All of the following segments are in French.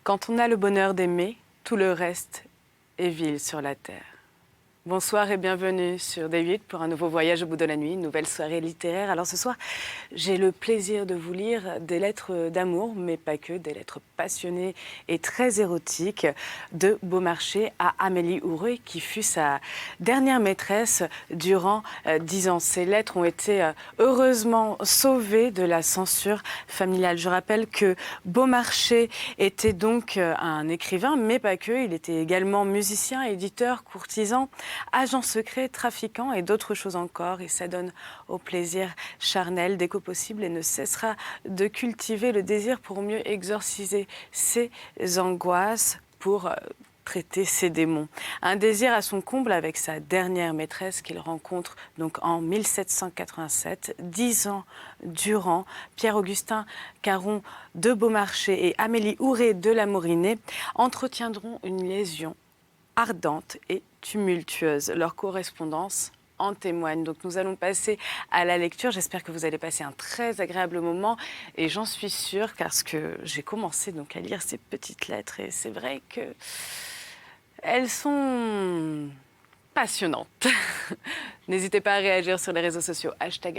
Quand on a le bonheur d'aimer, tout le reste est vil sur la terre. Bonsoir et bienvenue sur D8 pour un nouveau voyage au bout de la nuit, une nouvelle soirée littéraire. Alors ce soir, j'ai le plaisir de vous lire des lettres d'amour, mais pas que, des lettres passionnées et très érotiques de Beaumarchais à Amélie Ouré, qui fut sa dernière maîtresse durant 10 ans. Ces lettres ont été heureusement sauvées de la censure familiale. Je rappelle que Beaumarchais était donc un écrivain, mais pas que. Il était également musicien, éditeur, courtisan, agent secret, trafiquant et d'autres choses encore. Il s'adonne au plaisir charnel dès que possible et ne cessera de cultiver le désir pour mieux exorciser ses angoisses, pour traiter ses démons. Un désir à son comble avec sa dernière maîtresse qu'il rencontre donc en 1787, 10 ans durant. Pierre-Augustin Caron de Beaumarchais et Amélie Ouré de la Morinet entretiendront une liaison ardente et tumultueuse. Leur correspondance en témoigne. Donc nous allons passer à la lecture. J'espère que vous allez passer un très agréable moment et j'en suis sûre parce que j'ai commencé donc à lire ces petites lettres et c'est vrai que elles sont passionnantes. N'hésitez pas à réagir sur les réseaux sociaux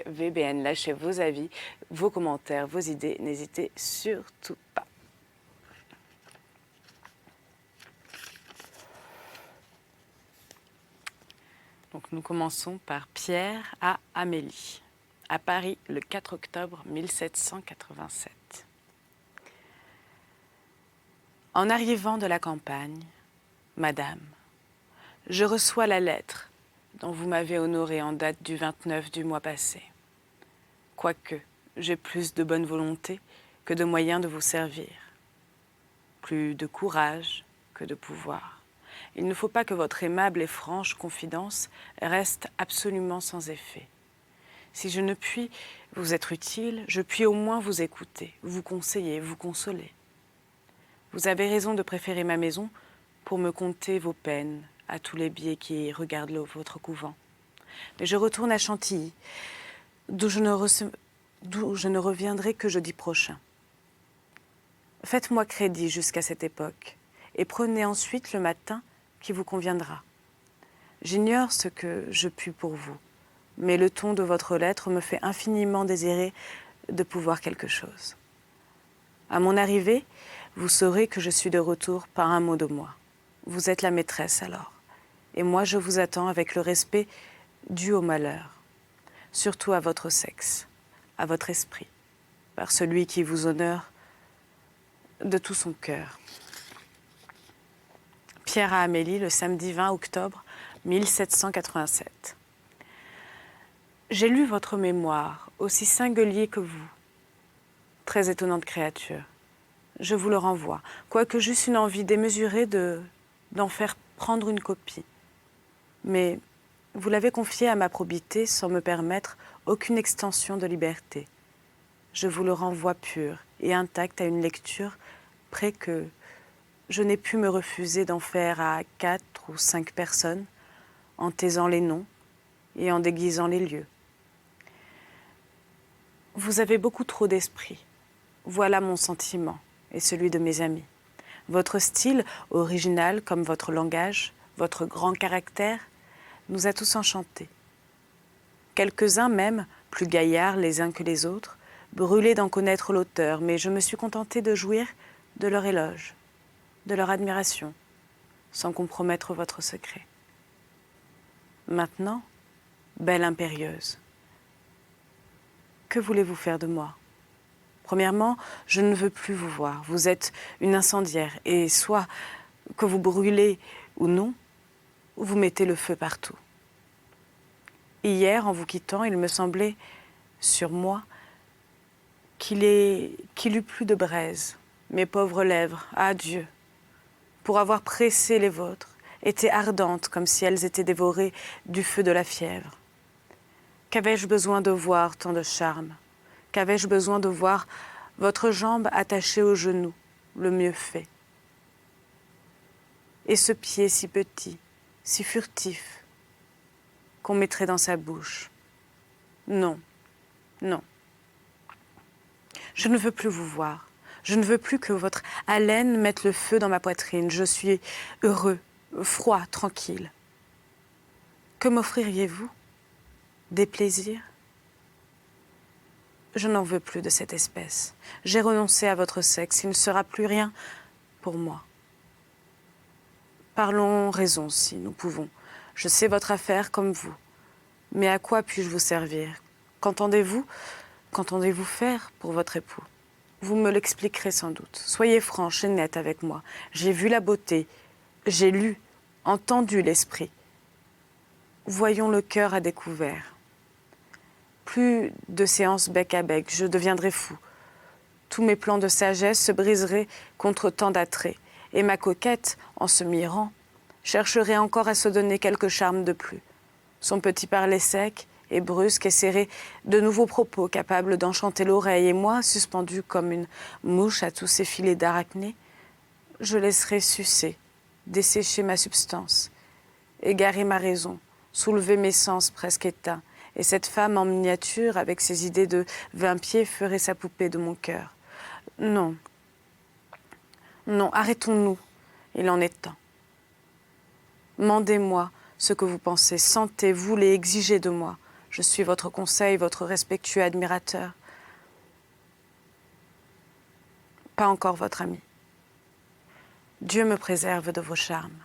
#VBN. Lâchez vos avis, vos commentaires, vos idées. N'hésitez surtout pas. Donc nous commençons par Pierre à Amélie, à Paris le 4 octobre 1787. En arrivant de la campagne, Madame, je reçois la lettre dont vous m'avez honorée en date du 29 du mois passé. Quoique j'ai plus de bonne volonté que de moyens de vous servir, plus de courage que de pouvoir. Il ne faut pas que votre aimable et franche confidence reste absolument sans effet. Si je ne puis vous être utile, je puis au moins vous écouter, vous conseiller, vous consoler. Vous avez raison de préférer ma maison pour me conter vos peines à tous les biais qui regardent votre couvent. Mais je retourne à Chantilly, d'où je ne reviendrai que jeudi prochain. Faites-moi crédit jusqu'à cette époque et prenez ensuite le matin qui vous conviendra. J'ignore ce que je puis pour vous, mais le ton de votre lettre me fait infiniment désirer de pouvoir quelque chose. À mon arrivée, vous saurez que je suis de retour par un mot de moi. Vous êtes la maîtresse alors, et moi je vous attends avec le respect dû au malheur, surtout à votre sexe, à votre esprit, par celui qui vous honore de tout son cœur. Pierre à Amélie, le samedi 20 octobre 1787. J'ai lu votre mémoire, aussi singulier que vous. Très étonnante créature. Je vous le renvoie, quoique j'eusse une envie démesurée d'en faire prendre une copie. Mais vous l'avez confié à ma probité sans me permettre aucune extension de liberté. Je vous le renvoie pur et intact à une lecture près que je n'ai pu me refuser d'en faire à 4 ou 5 personnes, en taisant les noms et en déguisant les lieux. Vous avez beaucoup trop d'esprit. Voilà mon sentiment et celui de mes amis. Votre style, original comme votre langage, votre grand caractère, nous a tous enchantés. Quelques-uns même, plus gaillards les uns que les autres, brûlaient d'en connaître l'auteur, mais je me suis contentée de jouir de leur éloge, de leur admiration, sans compromettre votre secret. Maintenant, belle impérieuse, que voulez-vous faire de moi? Premièrement, je ne veux plus vous voir. Vous êtes une incendiaire, et soit que vous brûlez ou non, vous mettez le feu partout. Hier, en vous quittant, il me semblait, sur moi, qu'il eût plus de braise. Mes pauvres lèvres, adieu, pour avoir pressé les vôtres, étaient ardentes comme si elles étaient dévorées du feu de la fièvre. Qu'avais-je besoin de voir tant de charme? Qu'avais-je besoin de voir votre jambe attachée au genou, le mieux fait? Et ce pied si petit, si furtif, qu'on mettrait dans sa bouche? Non, non. Je ne veux plus vous voir. Je ne veux plus que votre haleine mette le feu dans ma poitrine. Je suis heureux, froid, tranquille. Que m'offririez-vous? Des plaisirs? Je n'en veux plus de cette espèce. J'ai renoncé à votre sexe. Il ne sera plus rien pour moi. Parlons raison si nous pouvons. Je sais votre affaire comme vous. Mais à quoi puis-je vous servir? Qu'entendez-vous faire pour votre époux? Vous me l'expliquerez sans doute. Soyez franche et nette avec moi. J'ai vu la beauté, j'ai lu, entendu l'esprit. Voyons le cœur à découvert. Plus de séances bec à bec, je deviendrai fou. Tous mes plans de sagesse se briseraient contre tant d'attraits. Et ma coquette, en se mirant, chercherait encore à se donner quelque charme de plus. Son petit parler sec et brusque essaierait de nouveaux propos capables d'enchanter l'oreille, et moi, suspendue comme une mouche à tous ces filets d'arachnées, je laisserai sucer, dessécher ma substance, égarer ma raison, soulever mes sens presque éteints, et cette femme en miniature, avec ses idées de 20 pieds, ferait sa poupée de mon cœur. Non, non, arrêtons-nous, il en est temps. Mandez-moi ce que vous pensez, sentez, voulez, exigez de moi. Je suis votre conseil, votre respectueux admirateur. Pas encore votre ami. Dieu me préserve de vos charmes.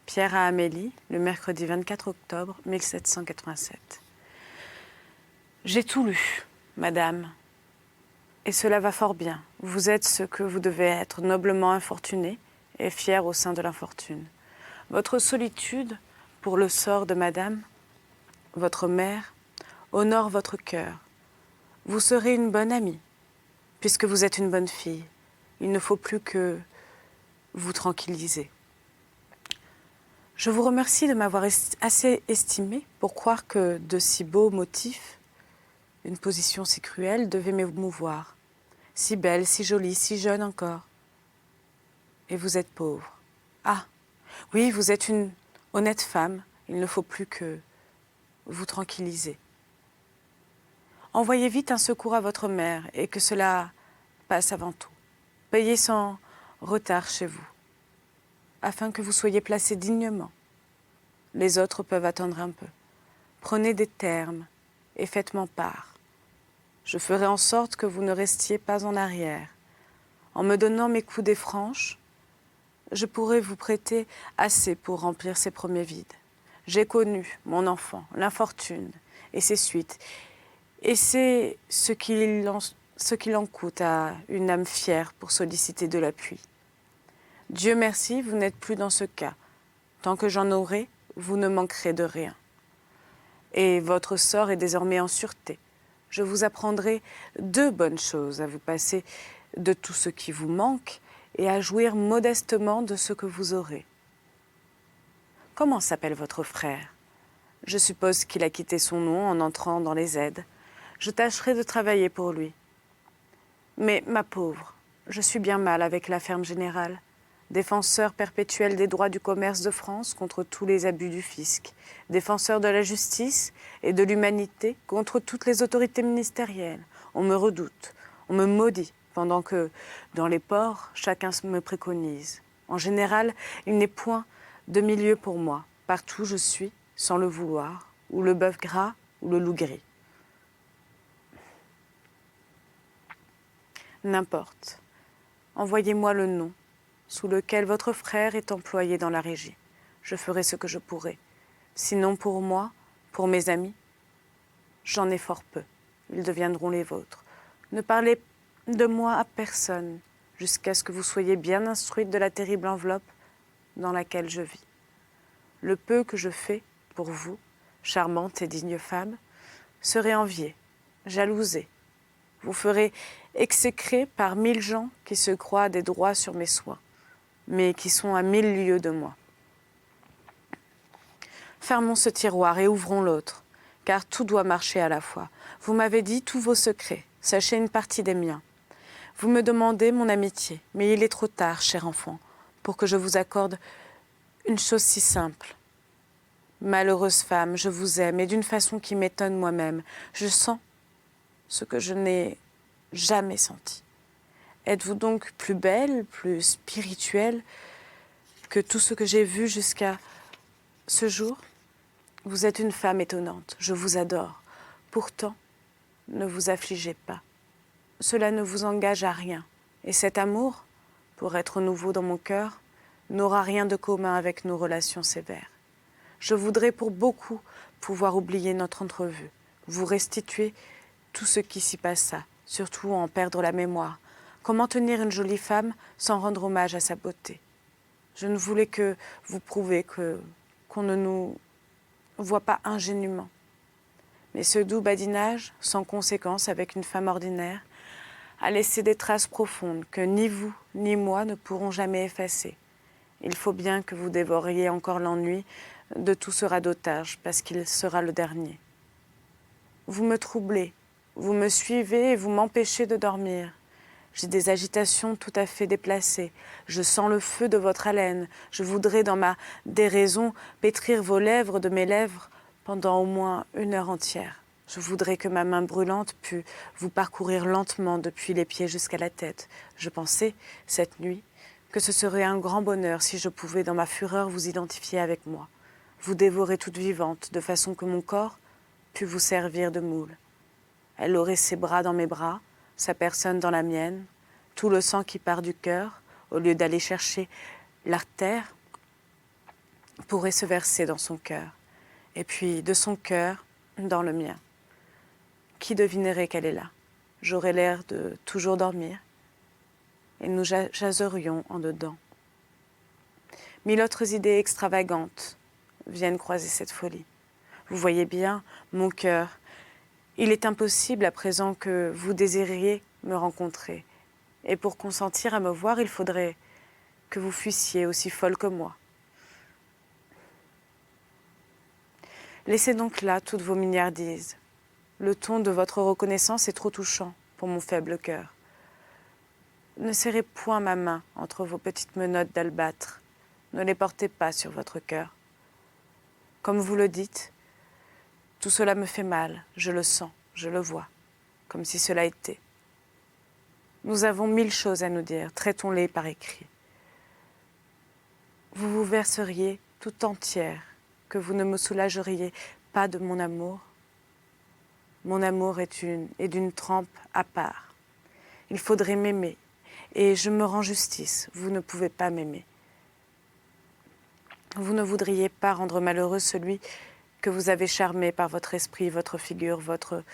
Pierre à Amélie, le mercredi 24 octobre 1787. J'ai tout lu, madame, et cela va fort bien. Vous êtes ce que vous devez être, noblement infortuné et fier au sein de l'infortune. Votre solitude pour le sort de madame, votre mère, honore votre cœur. Vous serez une bonne amie, puisque vous êtes une bonne fille. Il ne faut plus que vous tranquilliser. Je vous remercie de m'avoir assez estimé pour croire que de si beaux motifs, une position si cruelle devait m'émouvoir. Si belle, si jolie, si jeune encore. Et vous êtes pauvre. Ah, oui, vous êtes une honnête femme. Il ne faut plus que vous tranquilliser. Envoyez vite un secours à votre mère et que cela passe avant tout. Payez sans retard chez vous, afin que vous soyez placés dignement. Les autres peuvent attendre un peu. Prenez des termes et faites-m'en part. Je ferai en sorte que vous ne restiez pas en arrière. En me donnant mes coudées franches, je pourrai vous prêter assez pour remplir ces premiers vides. J'ai connu, mon enfant, l'infortune et ses suites, et c'est ce qu'il en coûte à une âme fière pour solliciter de l'appui. Dieu merci, vous n'êtes plus dans ce cas. Tant que j'en aurai, vous ne manquerez de rien. Et votre sort est désormais en sûreté. Je vous apprendrai 2 bonnes choses, à vous passer de tout ce qui vous manque et à jouir modestement de ce que vous aurez. Comment s'appelle votre frère? Je suppose qu'il a quitté son nom en entrant dans les aides. Je tâcherai de travailler pour lui. Mais, ma pauvre, je suis bien mal avec la ferme générale, défenseur perpétuel des droits du commerce de France contre tous les abus du fisc, défenseur de la justice et de l'humanité contre toutes les autorités ministérielles. On me redoute, on me maudit, pendant que, dans les ports, chacun me préconise. En général, il n'est point de milieu pour moi. Partout je suis, sans le vouloir, ou le bœuf gras, ou le loup gris. N'importe. Envoyez-moi le nom sous lequel votre frère est employé dans la régie. Je ferai ce que je pourrai. Sinon pour moi, pour mes amis, j'en ai fort peu. Ils deviendront les vôtres. Ne parlez de moi à personne, jusqu'à ce que vous soyez bien instruite de la terrible enveloppe dans laquelle je vis. Le peu que je fais pour vous, charmante et digne femme, serait envié, jalousé. Vous ferez exécrer par 1000 gens qui se croient des droits sur mes soins, mais qui sont à 1000 lieues de moi. Fermons ce tiroir et ouvrons l'autre, car tout doit marcher à la fois. Vous m'avez dit tous vos secrets, sachez une partie des miens. Vous me demandez mon amitié, mais il est trop tard, cher enfant, pour que je vous accorde une chose si simple. Malheureuse femme, je vous aime, et d'une façon qui m'étonne moi-même. Je sens ce que je n'ai jamais senti. Êtes-vous donc plus belle, plus spirituelle que tout ce que j'ai vu jusqu'à ce jour? Vous êtes une femme étonnante, je vous adore. Pourtant, ne vous affligez pas. Cela ne vous engage à rien. Et cet amour, pour être nouveau dans mon cœur, n'aura rien de commun avec nos relations sévères. Je voudrais pour beaucoup pouvoir oublier notre entrevue, vous restituer tout ce qui s'y passa, surtout en perdre la mémoire. Comment tenir une jolie femme sans rendre hommage à sa beauté? Je ne voulais que vous prouver qu'on ne nous voit pas ingénument. Mais ce doux badinage, sans conséquence avec une femme ordinaire, a laissé des traces profondes que ni vous ni moi ne pourrons jamais effacer. Il faut bien que vous dévoriez encore l'ennui de tout ce radotage, parce qu'il sera le dernier. Vous me troublez, vous me suivez et vous m'empêchez de dormir. J'ai des agitations tout à fait déplacées. Je sens le feu de votre haleine. Je voudrais, dans ma déraison, pétrir vos lèvres de mes lèvres pendant au moins 1 heure entière. Je voudrais que ma main brûlante pût vous parcourir lentement depuis les pieds jusqu'à la tête. Je pensais, cette nuit, que ce serait un grand bonheur si je pouvais, dans ma fureur, vous identifier avec moi. Vous dévorer toute vivante, de façon que mon corps pût vous servir de moule. Elle aurait ses bras dans mes bras, sa personne dans la mienne, tout le sang qui part du cœur, au lieu d'aller chercher l'artère, pourrait se verser dans son cœur, et puis de son cœur dans le mien. Qui devinerait qu'elle est là? J'aurais l'air de toujours dormir, et nous jaserions en dedans. 1000 autres idées extravagantes viennent croiser cette folie. Vous voyez bien, mon cœur, il est impossible à présent que vous désiriez me rencontrer. Et pour consentir à me voir, il faudrait que vous fussiez aussi folle que moi. Laissez donc là toutes vos mignardises. Le ton de votre reconnaissance est trop touchant pour mon faible cœur. Ne serrez point ma main entre vos petites menottes d'albâtre. Ne les portez pas sur votre cœur. Comme vous le dites, tout cela me fait mal, je le sens, je le vois, comme si cela était. Nous avons 1000 choses à nous dire, traitons-les par écrit. Vous vous verseriez tout entière, que vous ne me soulageriez pas de mon amour. Mon amour est d'une trempe à part. Il faudrait m'aimer, et je me rends justice, vous ne pouvez pas m'aimer. Vous ne voudriez pas rendre malheureux celui que vous avez charmé par votre esprit, votre figure, votre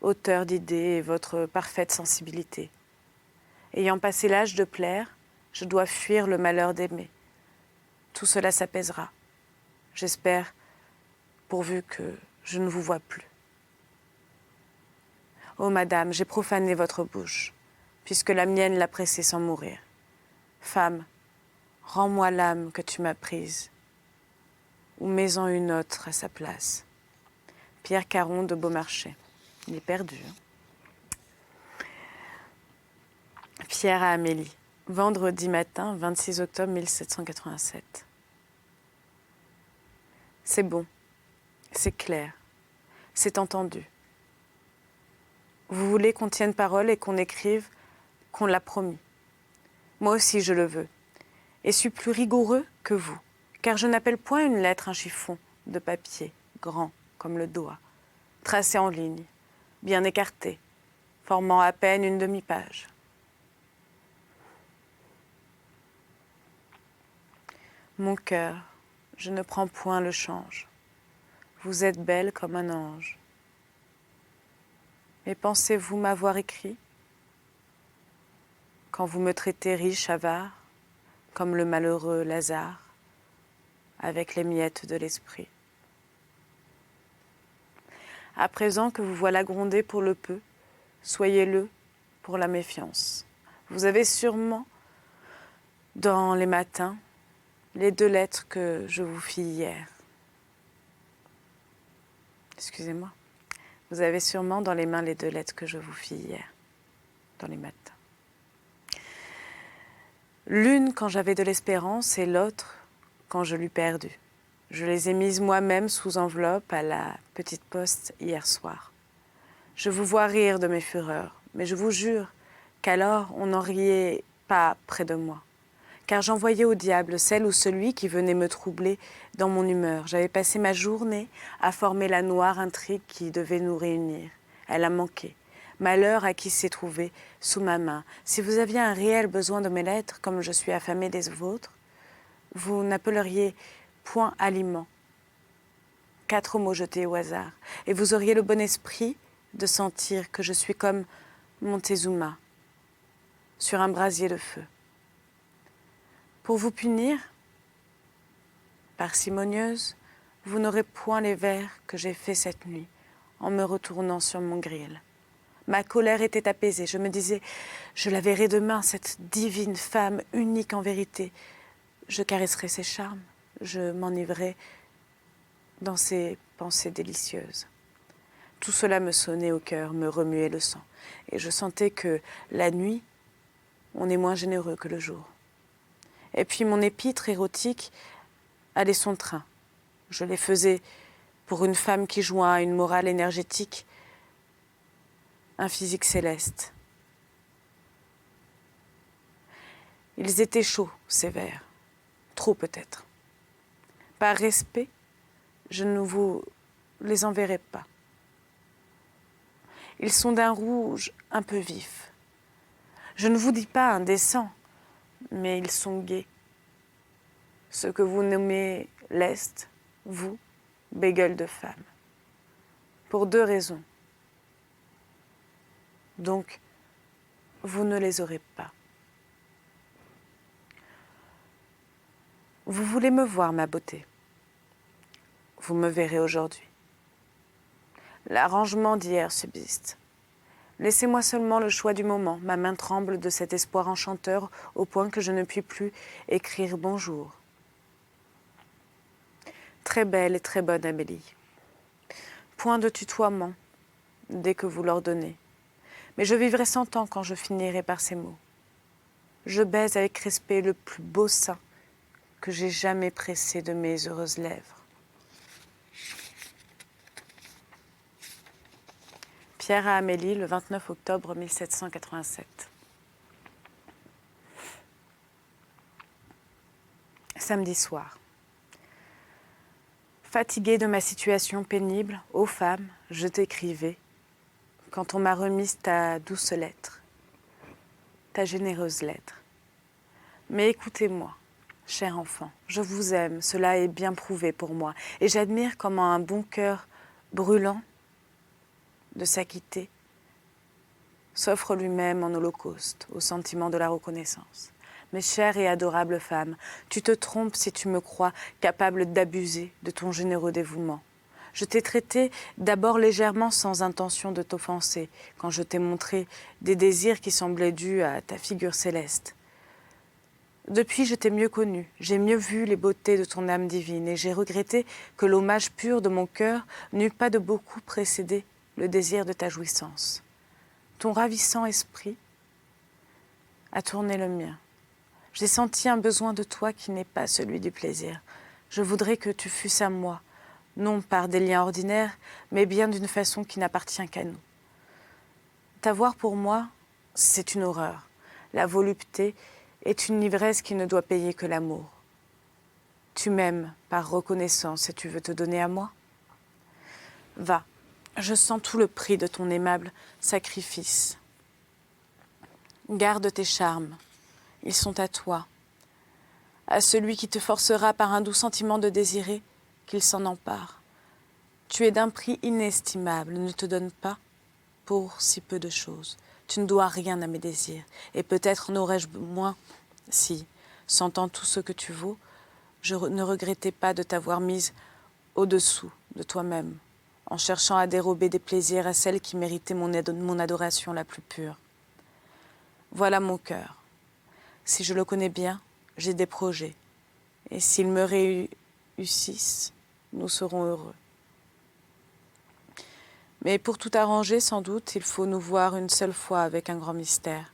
hauteur d'idées et votre parfaite sensibilité. Ayant passé l'âge de plaire, je dois fuir le malheur d'aimer. Tout cela s'apaisera. J'espère, pourvu que je ne vous vois plus. Ô madame, j'ai profané votre bouche, puisque la mienne l'a pressée sans mourir. Femme, rends-moi l'âme que tu m'as prise, ou mets-en une autre à sa place. Pierre Caron de Beaumarchais. Il est perdu. Pierre à Amélie. Vendredi matin, 26 octobre 1787. C'est bon, c'est clair, c'est entendu. Vous voulez qu'on tienne parole et qu'on écrive qu'on l'a promis. Moi aussi je le veux, et suis plus rigoureux que vous, car je n'appelle point une lettre un chiffon de papier, grand comme le doigt, tracé en ligne, bien écarté, formant à peine une demi-page. Mon cœur, je ne prends point le change. Vous êtes belle comme un ange. Mais pensez-vous m'avoir écrit? Quand vous me traitez riche, avare, comme le malheureux Lazare, avec les miettes de l'esprit. À présent que vous voilà grondé pour le peu, soyez-le pour la méfiance. Vous avez sûrement, dans les matins, les 2 lettres que je vous fis hier. Excusez-moi. Vous avez sûrement dans les mains les 2 lettres que je vous fis hier, dans les matins. L'une quand j'avais de l'espérance et l'autre quand je l'eus perdue. Je les ai mises moi-même sous enveloppe à la petite poste hier soir. Je vous vois rire de mes fureurs, mais je vous jure qu'alors on n'en riait pas près de moi. Car j'envoyais au diable celle ou celui qui venait me troubler dans mon humeur. J'avais passé ma journée à former la noire intrigue qui devait nous réunir. Elle a manqué. Malheur à qui s'est trouvé sous ma main. Si vous aviez un réel besoin de mes lettres, comme je suis affamée des vôtres, vous n'appelleriez point aliment. 4 mots jetés au hasard. Et vous auriez le bon esprit de sentir que je suis comme Montezuma sur un brasier de feu. Pour vous punir, parcimonieuse, vous n'aurez point les vers que j'ai faits cette nuit en me retournant sur mon gril. Ma colère était apaisée. Je me disais, je la verrai demain, cette divine femme unique en vérité. Je caresserai ses charmes, je m'enivrerai dans ses pensées délicieuses. Tout cela me sonnait au cœur, me remuait le sang. Et je sentais que la nuit, on est moins généreux que le jour. Et puis mon épître érotique allait son train. Je les faisais pour une femme qui joint une morale énergétique, un physique céleste. Ils étaient chauds, ces vers. Trop peut-être. Par respect, je ne vous les enverrai pas. Ils sont d'un rouge un peu vif. Je ne vous dis pas indécents, mais ils sont gais. Ce que vous nommez leste, vous, bégueule de femme. Pour 2 raisons. Donc, vous ne les aurez pas. Vous voulez me voir, ma beauté. Vous me verrez aujourd'hui. L'arrangement d'hier subsiste. Laissez-moi seulement le choix du moment. Ma main tremble de cet espoir enchanteur au point que je ne puis plus écrire bonjour. Très belle et très bonne Amélie. Point de tutoiement, dès que vous l'ordonnez. Mais je vivrai 100 ans quand je finirai par ces mots. Je baise avec respect le plus beau sein que j'ai jamais pressé de mes heureuses lèvres. Pierre à Amélie, le 29 octobre 1787. Samedi soir. Fatiguée de ma situation pénible, ô femme, je t'écrivais, quand on m'a remise ta douce lettre, ta généreuse lettre. Mais écoutez-moi, cher enfant, je vous aime, cela est bien prouvé pour moi, et j'admire comment un bon cœur brûlant de s'acquitter s'offre lui-même en holocauste au sentiment de la reconnaissance. Mais chère et adorable femme, tu te trompes si tu me crois capable d'abuser de ton généreux dévouement. Je t'ai traité d'abord légèrement sans intention de t'offenser, quand je t'ai montré des désirs qui semblaient dus à ta figure céleste. Depuis, je t'ai mieux connu, j'ai mieux vu les beautés de ton âme divine, et j'ai regretté que l'hommage pur de mon cœur n'eût pas de beaucoup précédé le désir de ta jouissance. Ton ravissant esprit a tourné le mien. J'ai senti un besoin de toi qui n'est pas celui du plaisir. Je voudrais que tu fusses à moi, non par des liens ordinaires, mais bien d'une façon qui n'appartient qu'à nous. T'avoir pour moi, c'est une horreur. La volupté est une ivresse qui ne doit payer que l'amour. Tu m'aimes par reconnaissance et tu veux te donner à moi? Va, je sens tout le prix de ton aimable sacrifice. Garde tes charmes. Ils sont à toi, à celui qui te forcera par un doux sentiment de désirer qu'il s'en empare. Tu es d'un prix inestimable, ne te donne pas pour si peu de choses. Tu ne dois rien à mes désirs, et peut-être n'aurais-je moins si, sentant tout ce que tu vaux, je ne regrettais pas de t'avoir mise au-dessous de toi-même, en cherchant à dérober des plaisirs à celle qui méritait mon adoration la plus pure. Voilà mon cœur. Si je le connais bien, j'ai des projets. Et s'ils me réussissent, nous serons heureux. Mais pour tout arranger, sans doute, il faut nous voir une seule fois avec un grand mystère.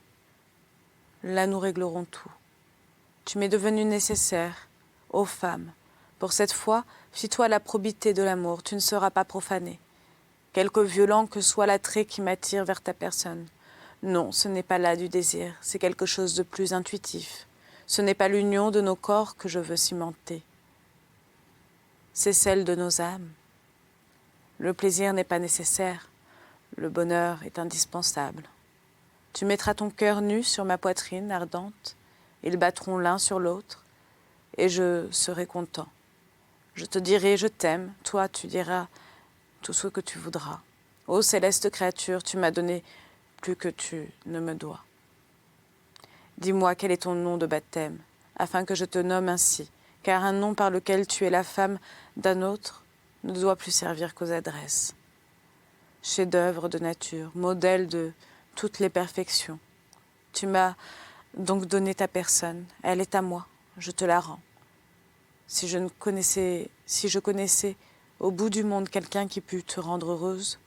Là, nous réglerons tout. Tu m'es devenue nécessaire, ô femme. Pour cette fois, fie-toi à la probité de l'amour, tu ne seras pas profanée. quelque violent que soit l'attrait qui m'attire vers ta personne. Non, ce n'est pas là du désir, c'est quelque chose de plus intuitif. Ce n'est pas l'union de nos corps que je veux cimenter. C'est celle de nos âmes. Le plaisir n'est pas nécessaire, le bonheur est indispensable. Tu mettras ton cœur nu sur ma poitrine ardente, ils battront l'un sur l'autre, et je serai content. Je te dirai « je t'aime », toi tu diras tout ce que tu voudras. Ô céleste créature, tu m'as donné plus que tu ne me dois. Dis-moi quel est ton nom de baptême, afin que je te nomme ainsi, car un nom par lequel tu es la femme d'un autre ne doit plus servir qu'aux adresses. Chef-d'œuvre de nature, modèle de toutes les perfections. Tu m'as donc donné ta personne, elle est à moi, je te la rends. Si je connaissais au bout du monde quelqu'un qui pût te rendre heureuse,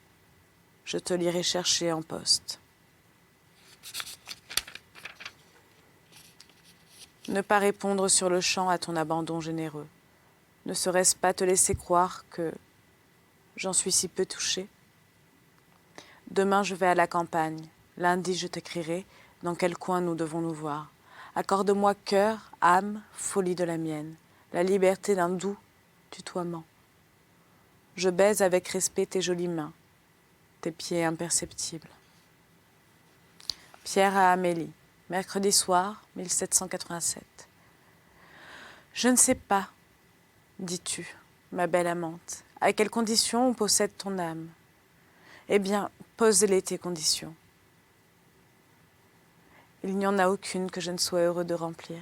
je te l'irai chercher en poste. Ne pas répondre sur le champ à ton abandon généreux. Ne serait-ce pas te laisser croire que j'en suis si peu touchée? Demain, je vais à la campagne. Lundi, je t'écrirai dans quel coin nous devons nous voir. Accorde-moi cœur, âme, folie de la mienne, la liberté d'un doux tutoiement. Je baise avec respect tes jolies mains, tes pieds imperceptibles. Pierre à Amélie, mercredi soir, 1787. Je ne sais pas, dis-tu, ma belle amante, à quelles conditions on possède ton âme. Eh bien, pose-les tes conditions. Il n'y en a aucune que je ne sois heureux de remplir.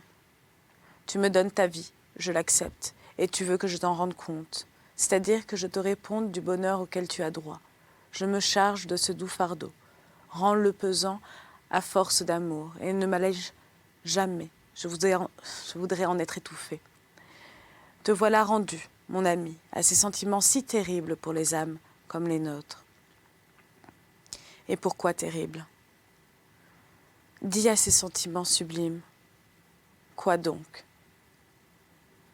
Tu me donnes ta vie, je l'accepte, et tu veux que je t'en rende compte, c'est-à-dire que je te réponde du bonheur auquel tu as droit. Je me charge de ce doux fardeau, rends-le pesant à force d'amour, et ne m'allège jamais, je voudrais en être étouffée. Te voilà rendu, mon ami, à ces sentiments si terribles pour les âmes comme les nôtres. Et pourquoi terribles? Dis à ces sentiments sublimes. Quoi donc?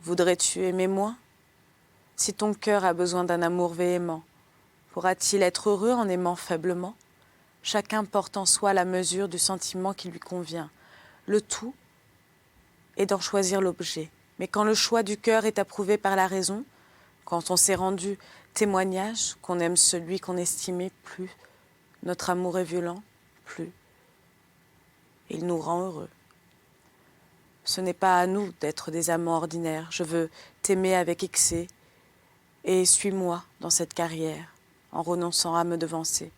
Voudrais-tu aimer moins? Si ton cœur a besoin d'un amour véhément, pourra-t-il être heureux en aimant faiblement? Chacun porte en soi la mesure du sentiment qui lui convient. Le tout est d'en choisir l'objet. Mais quand le choix du cœur est approuvé par la raison, quand on s'est rendu témoignage qu'on aime celui qu'on estimait plus, notre amour est violent, plus, il nous rend heureux. Ce n'est pas à nous d'être des amants ordinaires. Je veux t'aimer avec excès et suis-moi dans cette carrière, en renonçant à me devancer.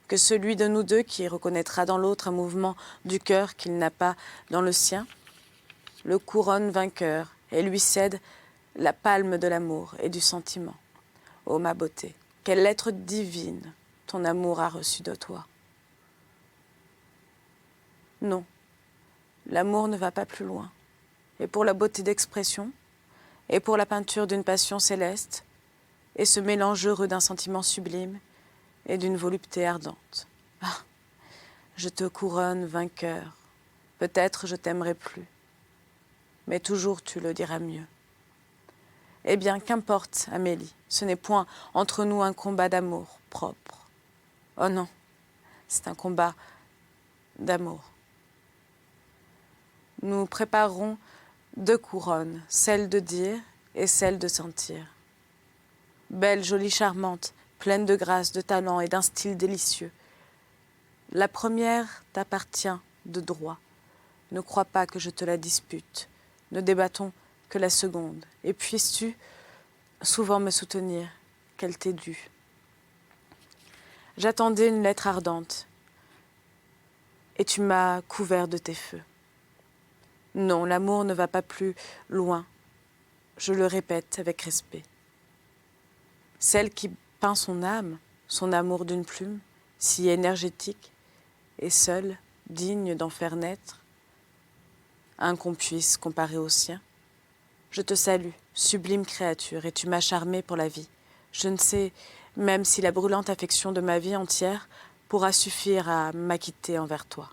Que celui de nous deux qui reconnaîtra dans l'autre un mouvement du cœur qu'il n'a pas dans le sien, le couronne vainqueur et lui cède la palme de l'amour et du sentiment. Ô ma beauté, quelle lettre divine ton amour a reçue de toi. Non, l'amour ne va pas plus loin. Et pour la beauté d'expression, et pour la peinture d'une passion céleste, et ce mélange heureux d'un sentiment sublime et d'une volupté ardente. Ah, je te couronne vainqueur, peut-être je t'aimerai plus, mais toujours tu le diras mieux. Eh bien, qu'importe, Amélie, ce n'est point entre nous un combat d'amour propre. Oh non, c'est un combat d'amour. Nous préparerons 2 couronnes, celle de dire et celle de sentir. Belle, jolie, charmante, pleine de grâce, de talent et d'un style délicieux. La première t'appartient de droit. Ne crois pas que je te la dispute. Ne débattons que la seconde. Et puisses-tu souvent me soutenir, qu'elle t'est due. J'attendais une lettre ardente, et tu m'as couvert de tes feux. Non, l'amour ne va pas plus loin, je le répète avec respect. Celle qui peint son âme, son amour d'une plume, si énergétique, et seule, digne d'en faire naître un qu'on puisse comparer au sien. Je te salue, sublime créature, et tu m'as charmée pour la vie. Je ne sais même si la brûlante affection de ma vie entière pourra suffire à m'acquitter envers toi.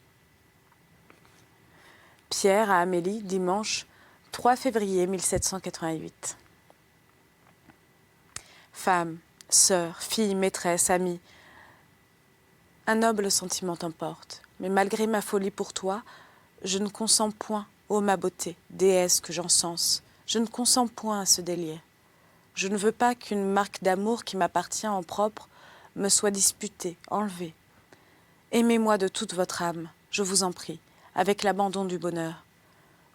Pierre à Amélie, dimanche 3 février 1788. Femme, Sœur, fille, maîtresse, amie, un noble sentiment t'emporte, mais malgré ma folie pour toi, je ne consens point, ô ma beauté, déesse que j'encense, je ne consens point à ce délire. Je ne veux pas qu'une marque d'amour qui m'appartient en propre me soit disputée, enlevée. Aimez-moi de toute votre âme, je vous en prie, avec l'abandon du bonheur.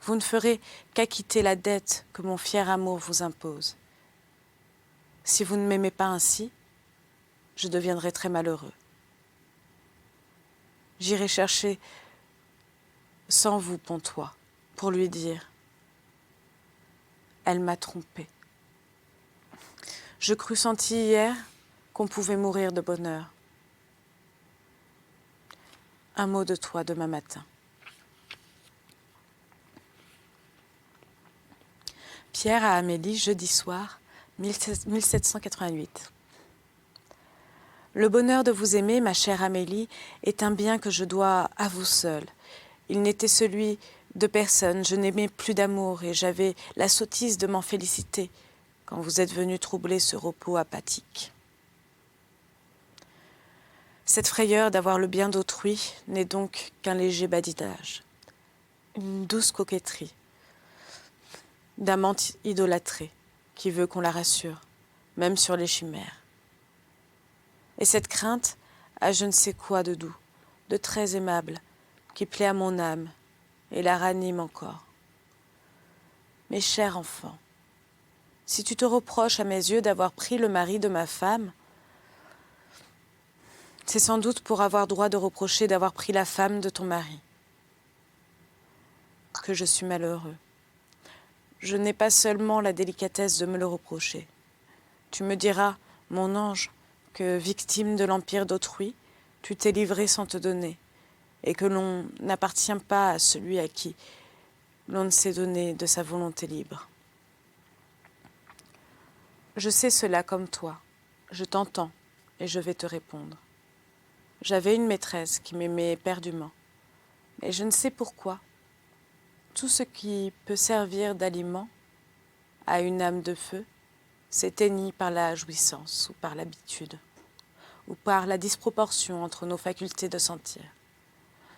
Vous ne ferez qu'acquitter la dette que mon fier amour vous impose. Si vous ne m'aimez pas ainsi, je deviendrai très malheureux. J'irai chercher sans vous Pontoise pour lui dire « Elle m'a trompé. Je crus senti hier qu'on pouvait mourir de bonheur. Un mot de toi demain matin. » Pierre à Amélie, jeudi soir, 1788. Le bonheur de vous aimer, ma chère Amélie, est un bien que je dois à vous seule. Il n'était celui de personne, je n'aimais plus d'amour et j'avais la sottise de m'en féliciter quand vous êtes venu troubler ce repos apathique. Cette frayeur d'avoir le bien d'autrui n'est donc qu'un léger badinage, une douce coquetterie d'amante idolâtrée qui veut qu'on la rassure, même sur les chimères. Et cette crainte a je ne sais quoi de doux, de très aimable, qui plaît à mon âme et la ranime encore. Mes chers enfants, si tu te reproches à mes yeux d'avoir pris le mari de ma femme, c'est sans doute pour avoir droit de reprocher d'avoir pris la femme de ton mari. Que je suis malheureux. Je n'ai pas seulement la délicatesse de me le reprocher. Tu me diras, mon ange, que, victime de l'empire d'autrui, tu t'es livré sans te donner, et que l'on n'appartient pas à celui à qui l'on ne s'est donné de sa volonté libre. Je sais cela comme toi, je t'entends, et je vais te répondre. J'avais une maîtresse qui m'aimait éperdument, mais je ne sais pourquoi. Tout ce qui peut servir d'aliment à une âme de feu s'éteignit par la jouissance ou par l'habitude, ou par la disproportion entre nos facultés de sentir.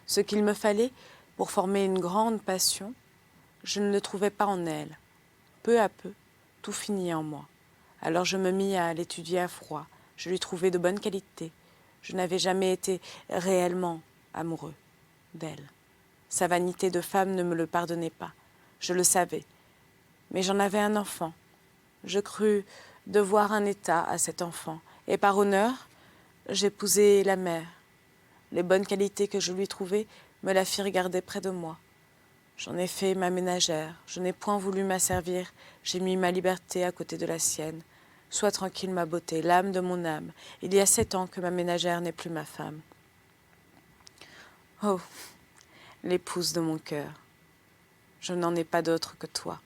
Ce qu'il me fallait pour former une grande passion, je ne le trouvais pas en elle. Peu à peu, tout finit en moi. Alors je me mis à l'étudier à froid, je lui trouvai de bonnes qualités. Je n'avais jamais été réellement amoureux d'elle. Sa vanité de femme ne me le pardonnait pas, je le savais. Mais j'en avais un enfant. Je crus devoir un état à cet enfant, et par honneur, j'épousai la mère. Les bonnes qualités que je lui trouvai me la firent garder près de moi. J'en ai fait ma ménagère, je n'ai point voulu m'asservir, j'ai mis ma liberté à côté de la sienne. Sois tranquille, ma beauté, l'âme de mon âme. Il y a 7 ans que ma ménagère n'est plus ma femme. Oh, l'épouse de mon cœur, je n'en ai pas d'autre que toi.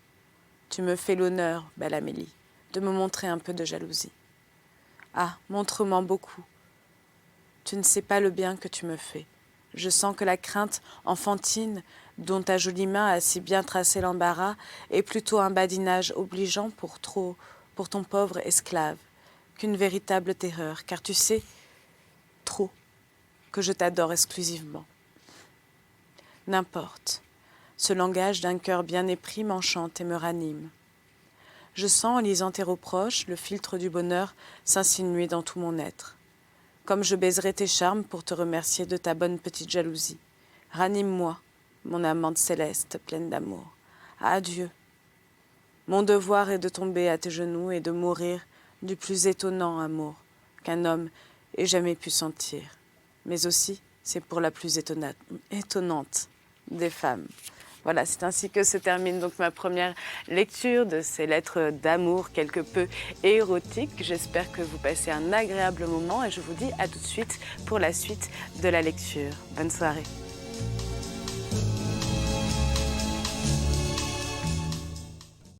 Tu me fais l'honneur, belle Amélie, de me montrer un peu de jalousie. Ah, montre-m'en beaucoup. Tu ne sais pas le bien que tu me fais. Je sens que la crainte enfantine dont ta jolie main a si bien tracé l'embarras est plutôt un badinage obligeant pour ton pauvre esclave qu'une véritable terreur, car tu sais trop que je t'adore exclusivement. N'importe, ce langage d'un cœur bien épris m'enchante et me ranime. Je sens, en lisant tes reproches, le filtre du bonheur s'insinuer dans tout mon être. Comme je baiserai tes charmes pour te remercier de ta bonne petite jalousie. Ranime-moi, mon amante céleste, pleine d'amour. Adieu. Mon devoir est de tomber à tes genoux et de mourir du plus étonnant amour qu'un homme ait jamais pu sentir. Mais aussi, c'est pour la plus étonnante des femmes. Voilà, c'est ainsi que se termine donc ma première lecture de ces lettres d'amour quelque peu érotiques. J'espère que vous passez un agréable moment et je vous dis à tout de suite pour la suite de la lecture. Bonne soirée.